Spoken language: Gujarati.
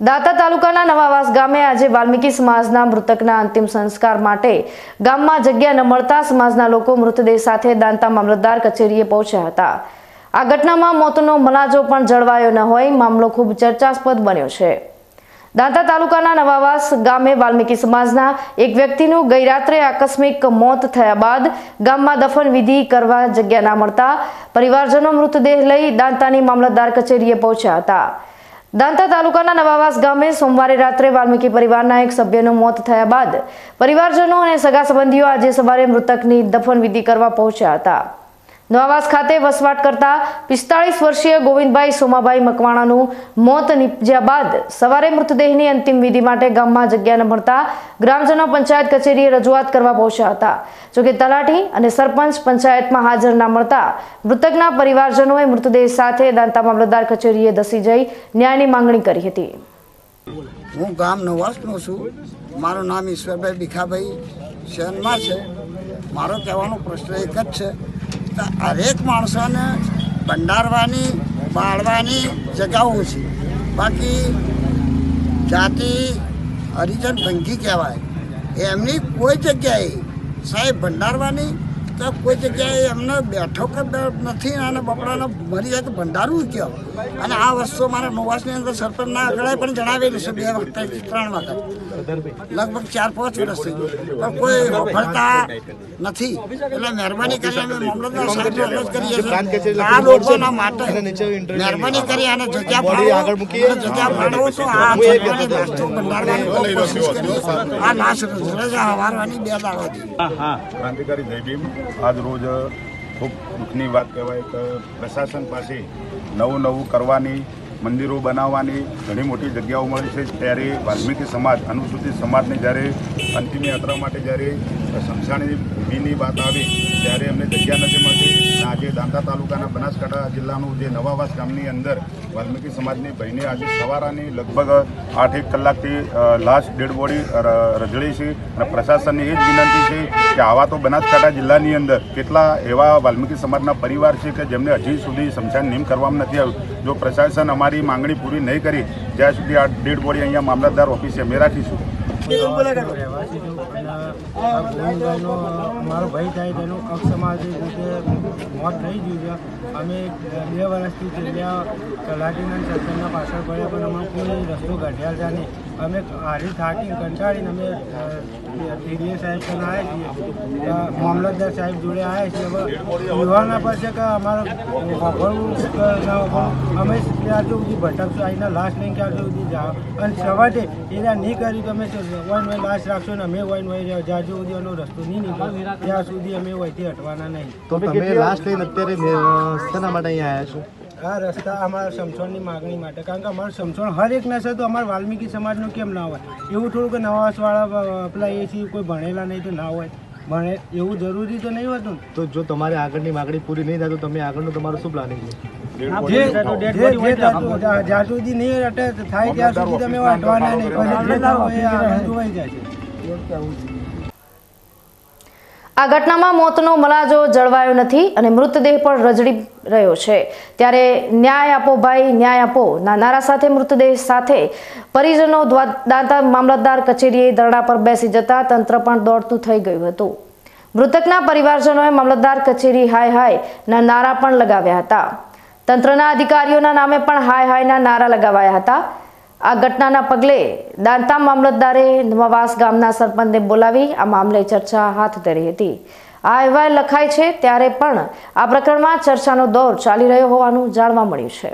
દાંતા તાલુકાના નવાવાસ ગામે આજે વાલ્મીકી સમાજના મૃતકના અંતિમ સંસ્કાર માટે ગામમાં જગ્યા ન મળતા સમાજના લોકો મૃતદેહ સાથે દાંતા મામલતદાર કચેરીએ પહોંચ્યા હતા। આ ઘટનામાં મોતનો મલાજો પણ જળવાયો ન હોય મામલો ખૂબ ચર્ચાસ્પદ બન્યો છે। દાંતા તાલુકાના નવાવાસ ગામે વાલ્મીકી સમાજના એક વ્યક્તિનું ગઈ રાત્રે આકસ્મિક મોત થયા બાદ ગામમાં દફન વિધિ કરવા જગ્યા ના મળતા પરિવારજનો મૃતદેહ લઈ દાંતાની મામલતદાર કચેરીએ પહોંચ્યા હતા। દાંતા તાલુકાના નવાવાસ ગામે સોમવારે રાત્રે વાલ્મીકી પરિવારના એક સભ્યનું મોત થયા બાદ પરિવારજનો અને સગા સંબંધીઓ આજે સવારે મૃતકની દફન વિધિ કરવા પહોંચ્યા હતા। નવાવાસ ખાતે વસવાટ કરતા 45 વર્ષીય ગોવિંદભાઈ સોમાભાઈ મકવાણાનું મોત નિપજ્યા બાદ સવારે મૃતદેહની અંતિમ વિધિ માટે ગામમાં જગ્યા ન મળતા ગ્રામજનો પંચાયત કચેરીએ રજૂઆત કરવા પહોંચ્યા હતા। જોકે તલાટી અને સરપંચ પંચાયતમાં હાજર ના મળતા મૃતકના પરિવારજનોએ મૃતદેહ સાથે દાંતા મામલતદાર કચેરીએ ધસી જઈ ન્યાયની માંગણી કરી હતી। હું ગામ નવાસનો છું। મારું નામ ઈશ્વરભાઈ ભીખાભાઈ શહેરમાં છે। મારો કહેવાનો પ્રશ્ન એક જ છે, હરેક માણસોને ભંડારવાની બાળવાની જગાઓ છે, બાકી જાતિ હરિજન ભંગી કહેવાય એમની કોઈ જગ્યાએ સાહેબ ભંડારવાની તો કોઈ જગ્યાએ એમને બેઠો કે નથી અને બપડાને મરી જાય તો ભંડારવું કયો। અને આ વસ્તુ મારા નવાસની અંદર સરપંચના આગળ પણ જણાવેલું છે 2 વખત 3 વખત લગભગ 4-5 વર્ષથી, પણ કોઈ સફળતા નથી। એટલે મહેરબાની કરી અમે મામલતદાર સાહેબને અરજ કરીએ છીએ આ લોકોના માટે મહેરબાની કરી અને જગ્યા ફાળવો તો આ સરકારી નાસ્તો ભંડારવાની કોશિશ કરીએ। આ લાશ રજા હવારવાની 2 દાડાથી ક્રાંતિકારી જય ભીમ। આજ રોજ ખૂબ દુઃખની વાત કહેવાય કે પ્રશાસન પાસે નવું કરવાની મંદિરો બનાવવાની ઘણી મોટી જગ્યાઓ મળી છે, ત્યારે વાલ્મીકી સમાજ અનુસૂચિત સમાજને જ્યારે અંતિમ યાત્રા માટે જ્યારે સમસાણી ભૂમિની વાત આવે ત્યારે એમને જગ્યા નથી મળતી। આજે દાંતા તાલુકાના બનાસકાંઠા જિલ્લાનું જે નવાવાસ ગામની અંદર વાલ્મીકી સમાજની ભાઈને આજે સવારની લગભગ 8-1 કલાકથી લાશ ડેડ બોડી રજળી છે અને પ્રશાસનની એ જ વિનંતી છે કે આવા તો બનાસકાંઠા જિલ્લાની અંદર કેટલા એવા વાલ્મીકી સમાજના પરિવાર છે કે જેમને હજી સુધી સ્મશાન નિયમ કરવામાં નથી આવ્યું। જો પ્રશાસન અમારી માંગણી પૂરી નહીં કરી જ્યાં સુધી આ ડેડ બોડી અહીંયા મામલતદાર ઓફિસે અમે રાખીશું। મારો ભાઈ થાય તેનું અક્ષમાથી રીતે મોત થઈ ગયું છે। અમે 2 વર્ષથી તલાટીના સરકારના પાછળ પડ્યા પણ અમે કોઈ રસ્તો કાઢ્યા છે નહીં। અમે હારી થાકી કંટાળીને અમે ટીડીએ સાહેબ પણ આવ્યા છીએ, મામલતદાર સાહેબ જોડે આવ્યા છીએ। હવે જોવાના પડશે કે અમારે વખોડવું કે ના વખોડવું, અમે ત્યાં સુધી ભટકશું આવીને લાશ લઈને ક્યાં સુધી જાઓ અને સવારે એના નહીં કર્યું તો અમે વન લાશ રાખશો ને અમે વન જ્યાં સુધી એનો રસ્તો નહીં નીકળ્યો ત્યાં સુધી અમે વહીથી હટવાના નહીં। તો તમે લાશ લઈને અત્યારે શેના માટે અહીંયા આવ્યા છો? આ રસ્તા અમારા સમસણની માગણી માટે, કારણ કે અમારું સમસણ હર એક નશે તો અમારા વાલ્મીકી સમાજનું કેમ ના હોય? એવું થોડું કે નવાસવાળા પેલા એ છે કોઈ ભણેલા નહીં તો ના હોય, ભણે એવું જરૂરી તો નહીં હોતું। તો જો તમારે આગળની માગણી પૂરી નહીં થાય તો તમે આગળનું તમારું શું પ્લાનિંગ છે? જ્યાં સુધી નહીં થાય ત્યાં સુધી તમે હટવાના નહીં, જોવાઈ જાય। આ ઘટનામાં મોતનો મલાજો જળવાયો નથી અને મૃતદેહ પણ રજડી રહ્યો છે, ત્યારે ન્યાય આપો ભાઈ ન્યાય આપો ના નારા સાથે મૃતદેહ સાથે પરિજનો દાંતા મામલતદાર કચેરીએ ધરણા પર બેસી જતા તંત્ર પણ દોડતું થઈ ગયું હતું। મૃતકના પરિવારજનોએ મામલતદાર કચેરી હાય હાય ના નારા પણ લગાવ્યા હતા। તંત્રના અધિકારીઓના નામે પણ હાય હાયના નારા લગાવાયા હતા। આ ઘટનાના પગલે દાંતા મામલતદારે નવાવાસ ગામના સરપંચને બોલાવી આ મામલે ચર્ચા હાથ ધરી હતી। આ અહેવાલ લખાય છે ત્યારે પણ આ પ્રકરણમાં ચર્ચાનો દોર ચાલી રહ્યો હોવાનું જાણવા મળ્યું છે।